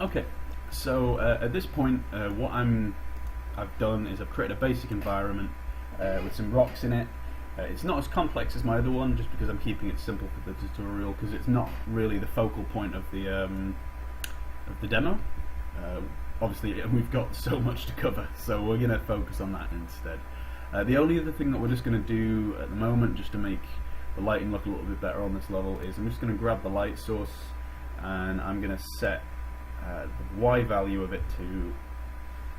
Okay, so at this point, what I've done is I've created a basic environment with some rocks in it. It's not as complex as my other one, just because I'm keeping it simple for the tutorial, because it's not really the focal point of the demo. Obviously, we've got so much to cover, so we're going to focus on that instead. The only other thing that we're just going to do at the moment, just to make the lighting look a little bit better on this level, is I'm just going to grab the light source and I'm going to set the Y value of it to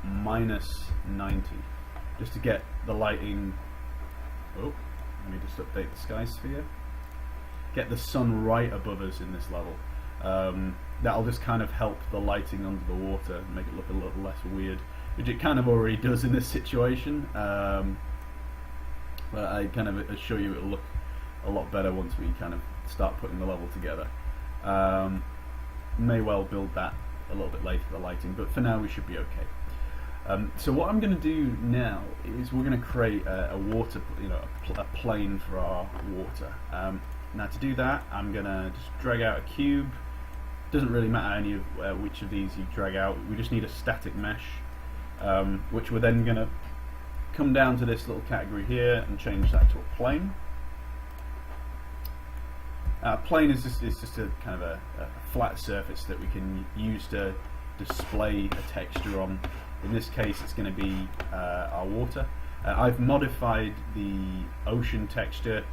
-90, just to get the lighting. Oh, let me just update the sky sphere. Get the sun right above us in this level. That'll just kind of help the lighting under the water, make it look a little less weird, which it kind of already does in this situation. But I kind of assure you it'll look a lot better once we kind of start putting the level together. May well build that a little bit later, the lighting, but for now we should be okay. So what I'm going to do now is we're going to create a water, a plane for our water. Now to do that, I'm going to just drag out a cube. Doesn't really matter any of which of these you drag out. We just need a static mesh, which we're then going to come down to this little category here and change that to a plane. Plane is just a kind of a flat surface that we can use to display a texture on. In this case, it's going to be our water. I've modified the ocean texture,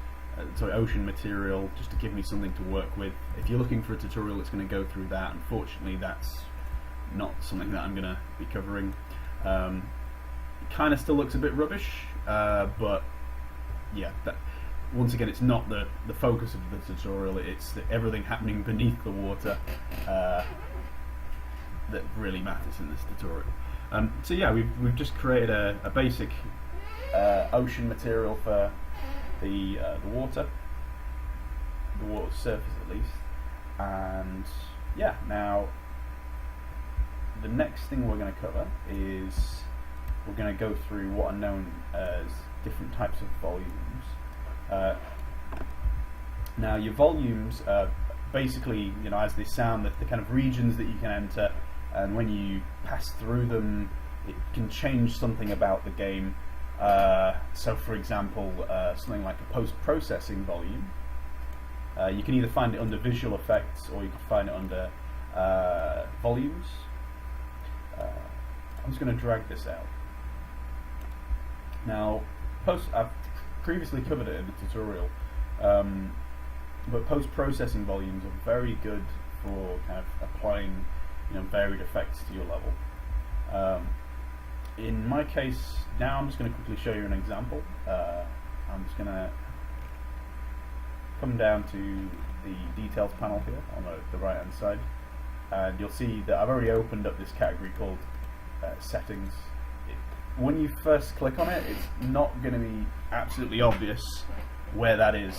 ocean material, just to give me something to work with. If you're looking for a tutorial, it's going to go through that. Unfortunately, that's not something that I'm going to be covering. It kind of still looks a bit rubbish, but yeah. Once again, it's not the focus of the tutorial. It's everything happening beneath the water that really matters in this tutorial. So yeah, we've just created a basic ocean material for the water surface at least, and yeah. Now the next thing we're going to cover is we're going to go through what are known as different types of volumes. Now your volumes are basically, as they sound, the kind of regions that you can enter, and when you pass through them it can change something about the game. So for example, something like a post-processing volume, you can either find it under visual effects or you can find it under volumes. I'm just going to drag this out. Now I've previously covered it in the tutorial, but post-processing volumes are very good for kind of applying varied effects to your level. In my case now, I'm just going to quickly show you an example. I'm just going to come down to the details panel here on the right hand side, and you'll see that I've already opened up this category called settings. When you first click on it, it's not going to be absolutely obvious where that is,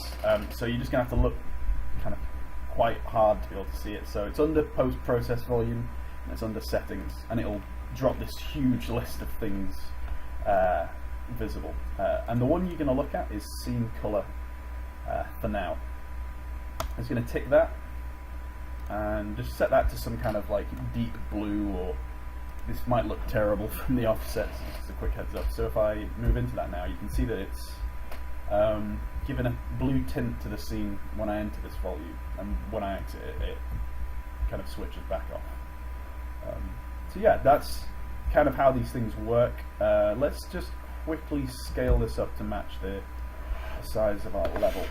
so you're just going to have to look kind of quite hard to be able to see it. So it's under post-process volume and it's under settings, and it'll drop this huge list of things visible, and the one you're going to look at is scene color for now. I'm just going to tick that and just set that to some kind of like deep blue, or this might look terrible from the offset, so just a quick heads up. So if I move into that now, you can see that it's given a blue tint to the scene when I enter this volume, and when I exit it, it kind of switches back off. So yeah, that's kind of how these things work. Let's just quickly scale this up to match the size of our level.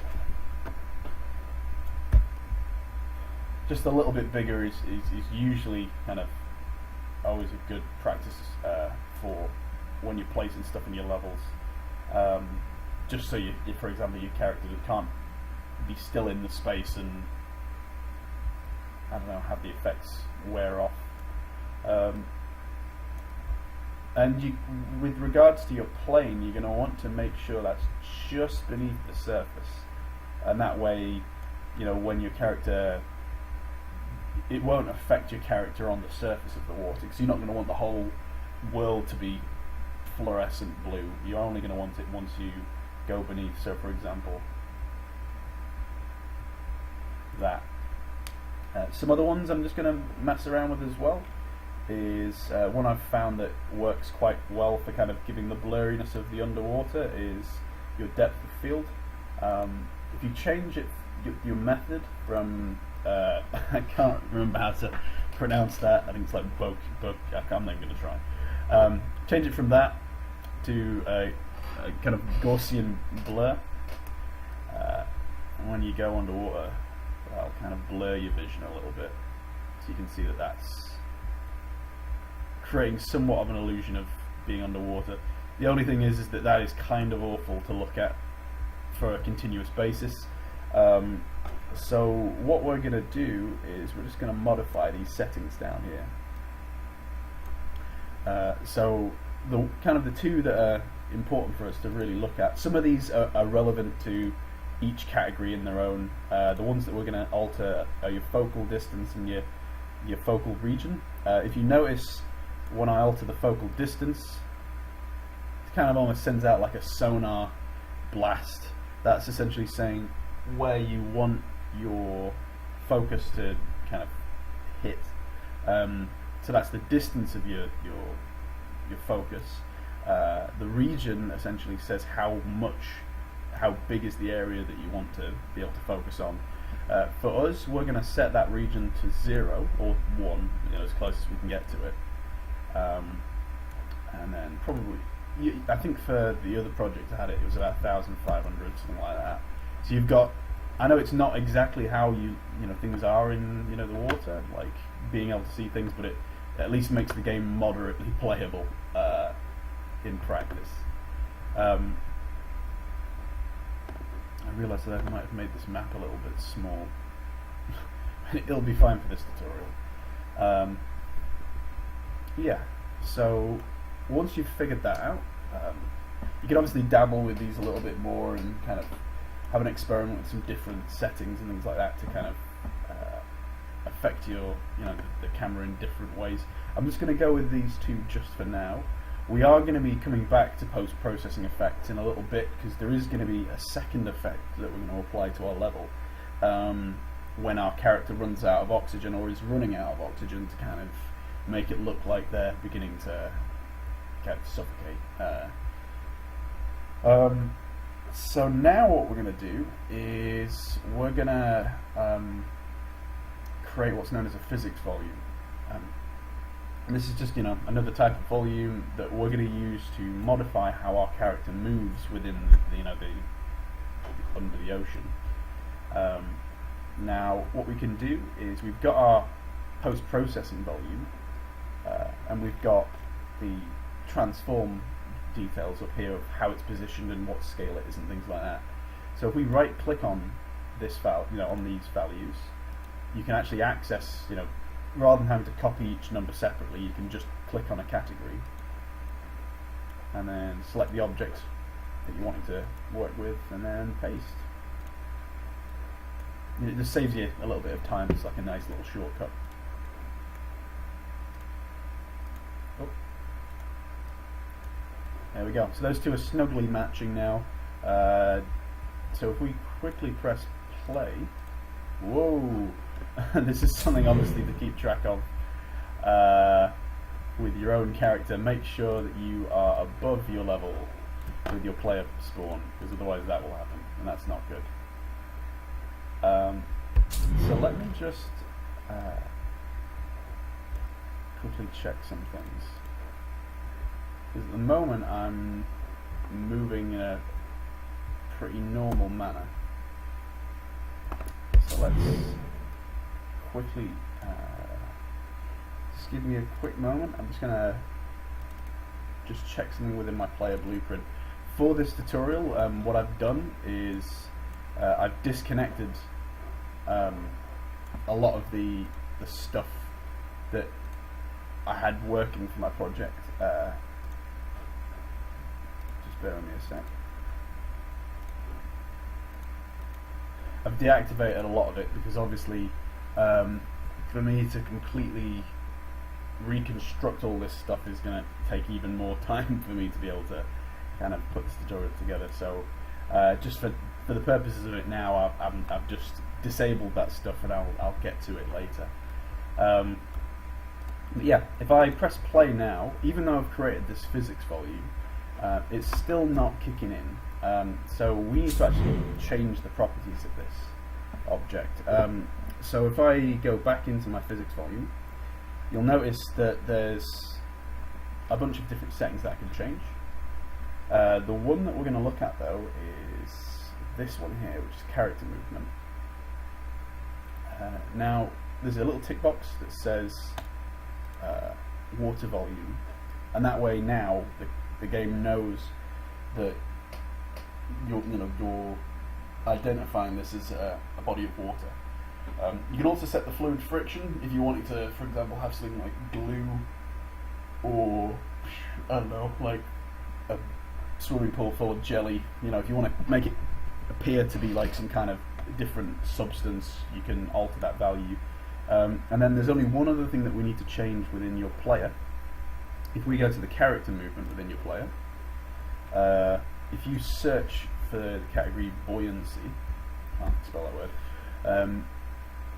Just a little bit bigger is usually kind of always a good practice for when you're placing stuff in your levels. Just so you, for example, your character can't be still in the space and, I don't know, have the effects wear off. And with regards to your plane, you're going to want to make sure that's just beneath the surface, and that way, when your character, it won't affect your character on the surface of the water, because you're not going to want the whole world to be fluorescent blue. You're only going to want it once you go beneath. So for example, that. Some other ones I'm just going to mess around with as well is one I've found that works quite well for kind of giving the blurriness of the underwater is your depth of field. If you change it, your method from I can't remember how to pronounce that. I think it's like book. I'm not even going to try. Change it from that to a kind of Gaussian blur. When you go underwater, that'll kind of blur your vision a little bit, so you can see that that's creating somewhat of an illusion of being underwater. The only thing is that that is kind of awful to look at for a continuous basis. So what we're going to do is we're just going to modify these settings down here. So the two that are important for us to really look at. Some of these are relevant to each category in their own. The ones that we're going to alter are your focal distance and your focal region. If you notice, when I alter the focal distance, it kind of almost sends out like a sonar blast. That's essentially saying where you want your focus to kind of hit. So that's the distance of your focus. The region essentially says how big is the area that you want to be able to focus on. For us, we're going to set that region to 0 or 1, as close as we can get to it. And then probably, I think for the other project I had it was about 1,500, something like that. So you've got, I know it's not exactly how things are in the water, like being able to see things, but it at least makes the game moderately playable in practice. I realised that I might have made this map a little bit small. It'll be fine for this tutorial. Yeah, so once you've figured that out, you can obviously dabble with these a little bit more and kind of have an experiment with some different settings and things like that to kind of affect your, the camera in different ways. I'm just going to go with these two just for now. We are going to be coming back to post-processing effects in a little bit, because there is going to be a second effect that we're going to apply to our level when our character runs out of oxygen or is running out of oxygen, to kind of make it look like they're beginning to kind of suffocate. So now what we're going to do is we're going to create what's known as a physics volume. And this is just another type of volume that we're going to use to modify how our character moves within the under the ocean. Now what we can do is we've got our post-processing volume, and we've got the transform details up here of how it's positioned and what scale it is and things like that. So if we right click on this on these values, you can actually access, rather than having to copy each number separately, you can just click on a category and then select the object that you want to work with and then paste. It just saves you a little bit of time. It's like a nice little shortcut. Oh. There we go. So those two are snugly matching now. So if we quickly press play, whoa! This is something obviously to keep track of with your own character. Make sure that you are above your level with your player spawn, because otherwise that will happen, and that's not good. So let me just quickly check some things. Because at the moment I'm moving in a pretty normal manner. So let's quickly, just give me a quick moment. I'm just going to check something within my player blueprint. For this tutorial, what I've done is I've disconnected a lot of the stuff that I had working for my project. Just bear with me a sec. I've deactivated a lot of it because obviously for me to completely reconstruct all this stuff is going to take even more time for me to be able to kind of put this tutorial together. So Just for the purposes of it now, I've just disabled that stuff, and I'll get to it later. But yeah, if I press play now, even though I've created this physics volume, it's still not kicking in. So we need to actually change the properties of this object. So if I go back into my physics volume, you'll notice that there's a bunch of different settings that I can change. The one that we're going to look at though is this one here, which is character movement. Now there's a little tick box that says water volume, and that way now the game knows that you're identifying this as a body of water. You can also set the fluid friction if you wanted to, for example, have something like glue, or I don't know, like a swimming pool full of jelly. If you want to make it appear to be like some kind of different substance, you can alter that value. And then there's only one other thing that we need to change within your player. If we go to the character movement within your player, if you search for the category buoyancy, can't spell that word,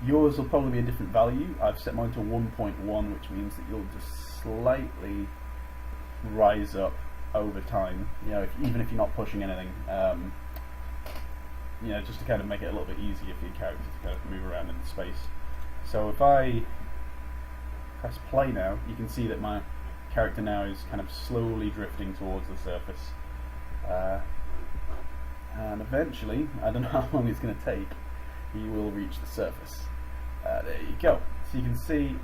yours will probably be a different value. I've set mine to 1.1, which means that you'll just slightly rise up over time. Even if you're not pushing anything, just to kind of make it a little bit easier for your character to kind of move around in the space. So if I press play now, you can see that my character now is kind of slowly drifting towards the surface. And eventually, I don't know how long it's going to take, you will reach the surface. There you go. So you can see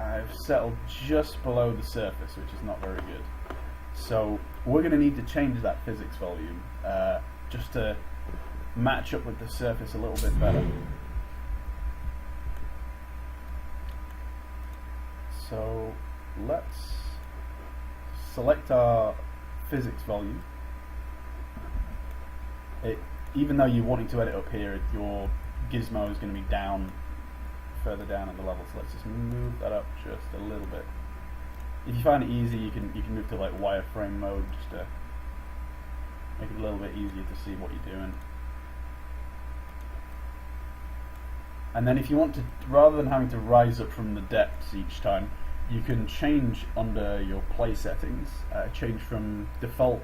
I've settled just below the surface, which is not very good. So we're going to need to change that physics volume just to match up with the surface a little bit better. So let's select our physics volume. Even though you're wanting to edit up here, your gizmo is going to be further down in the level. So let's just move that up just a little bit. If you find it easy, you can move to like wireframe mode just to make it a little bit easier to see what you're doing. And then if you want to, rather than having to rise up from the depths each time, you can change under your play settings, change from default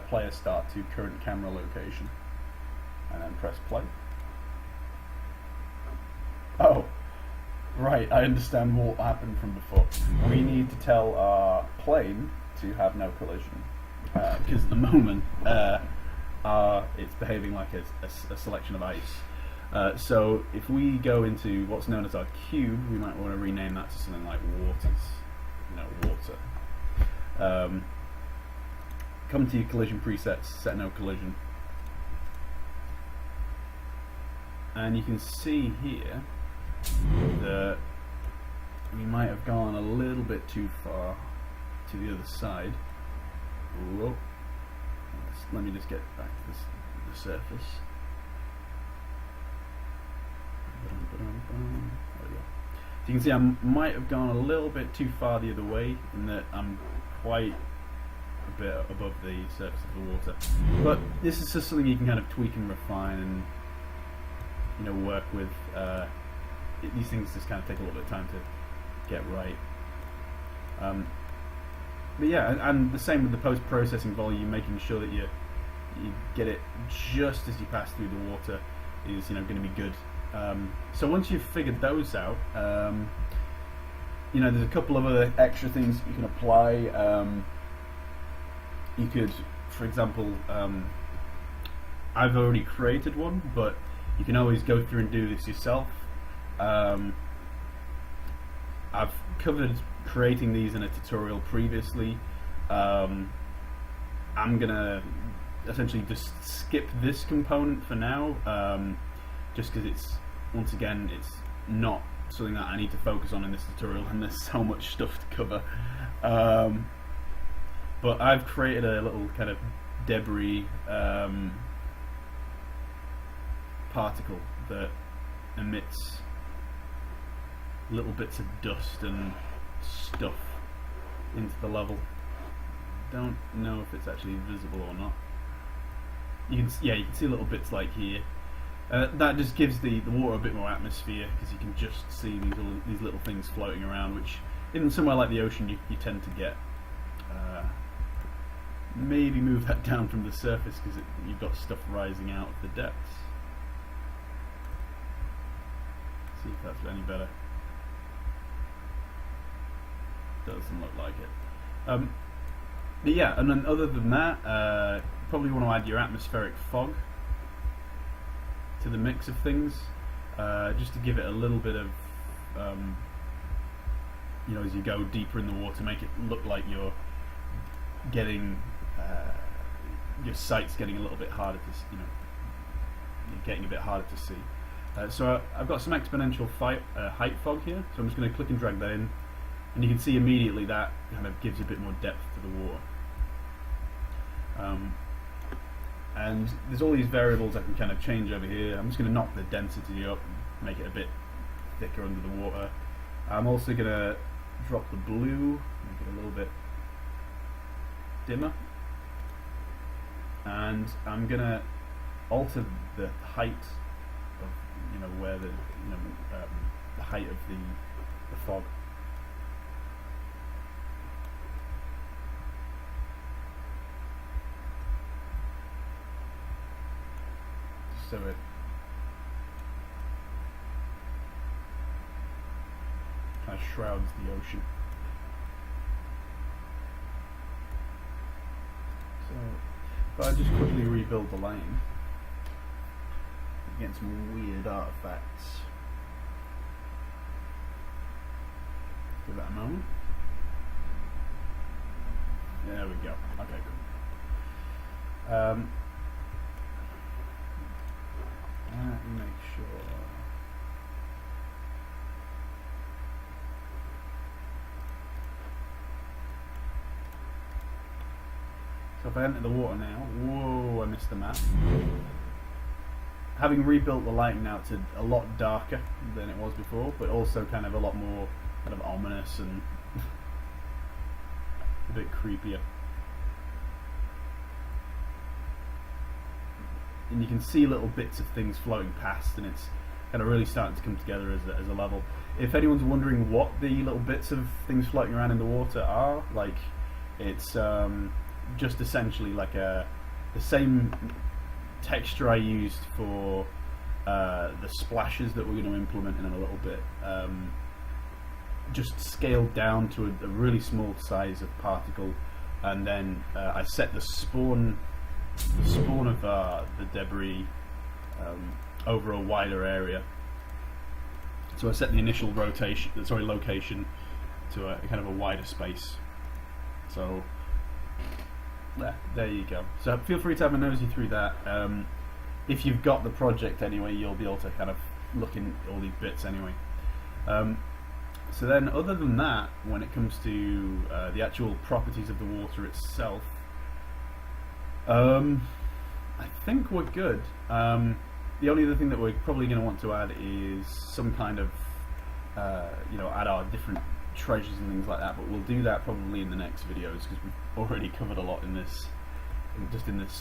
player start to current camera location, and then press play. Oh, right, I understand what happened from before. We need to tell our plane to have no collision, because at the moment it's behaving like a selection of ice. So if we go into what's known as our cube, we might want to rename that to something like water. Come to your collision presets, set no collision, and you can see here that we might have gone a little bit too far to the other side. Whoa. Let me just get back to the surface. There we go. So you can see I might have gone a little bit too far the other way, in that I'm quite a bit above the surface of the water. But this is just something you can kind of tweak and refine and work with. These things just kind of take a little bit of time to get right. But yeah, and the same with the post-processing volume, making sure that you get it just as you pass through the water is going to be good. So once you've figured those out, there's a couple of other extra things you can apply. You could, for example, I've already created one, but you can always go through and do this yourself. I've covered creating these in a tutorial previously. I'm gonna essentially just skip this component for now, just because once again it's not something that I need to focus on in this tutorial, and there's so much stuff to cover. But I've created a little kind of debris particle that emits little bits of dust and stuff into the level. Don't know if it's actually visible or not. you can see little bits like here. That just gives the water a bit more atmosphere, because you can just see these little things floating around, which in somewhere like the ocean you tend to get. Maybe move that down from the surface, because you've got stuff rising out of the depths. See if that's any better. Doesn't look like it. But yeah, and then other than that, probably want to add your atmospheric fog to the mix of things, just to give it a little bit of, as you go deeper in the water, make it look like you're getting, your sight's getting a little bit harder to, you're getting a bit harder to see. So I've got some exponential height fog here, so I'm just going to click and drag that in, and you can see immediately that kind of gives a bit more depth to the water. And there's all these variables I can kind of change over here. I'm just going to knock the density up, make it a bit thicker under the water. I'm also going to drop the blue, make it a little bit dimmer, and I'm going to alter the height of where the height of the fog. So it kind of shrouds the ocean. So if I just quickly rebuild the lane, you get some weird artifacts. Give that a moment. There we go. Okay, cool. Let me make sure. So if I enter the water now, whoa, I missed the map. Having rebuilt the lighting now, it's a lot darker than it was before, but also kind of a lot more kind of ominous and a bit creepier. And you can see little bits of things floating past, and it's kind of really starting to come together as a level. If anyone's wondering what the little bits of things floating around in the water are, like, it's just essentially like the same texture I used for the splashes that we're going to implement in a little bit, just scaled down to a really small size of particle, and then I set the spawn of the debris over a wider area. So I set the initial location to a kind of a wider space. So there you go. So feel free to have a nosy through that. If you've got the project anyway, you'll be able to kind of look in all these bits anyway. So then, other than that, when it comes to the actual properties of the water itself, I think we're good. The only other thing that we're probably going to want to add is some kind of, add our different treasures and things like that, but we'll do that probably in the next videos, because we've already covered a lot in this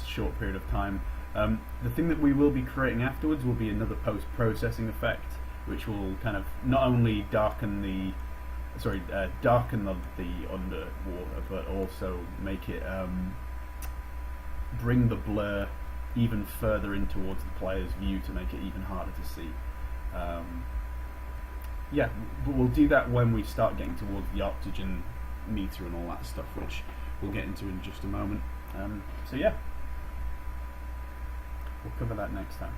short period of time. The thing that we will be creating afterwards will be another post-processing effect, which will kind of not only darken the underwater, but also make it bring the blur even further in towards the player's view to make it even harder to see. Yeah, but we'll do that when we start getting towards the oxygen meter and all that stuff, which we'll get into in just a moment. So yeah, we'll cover that next time.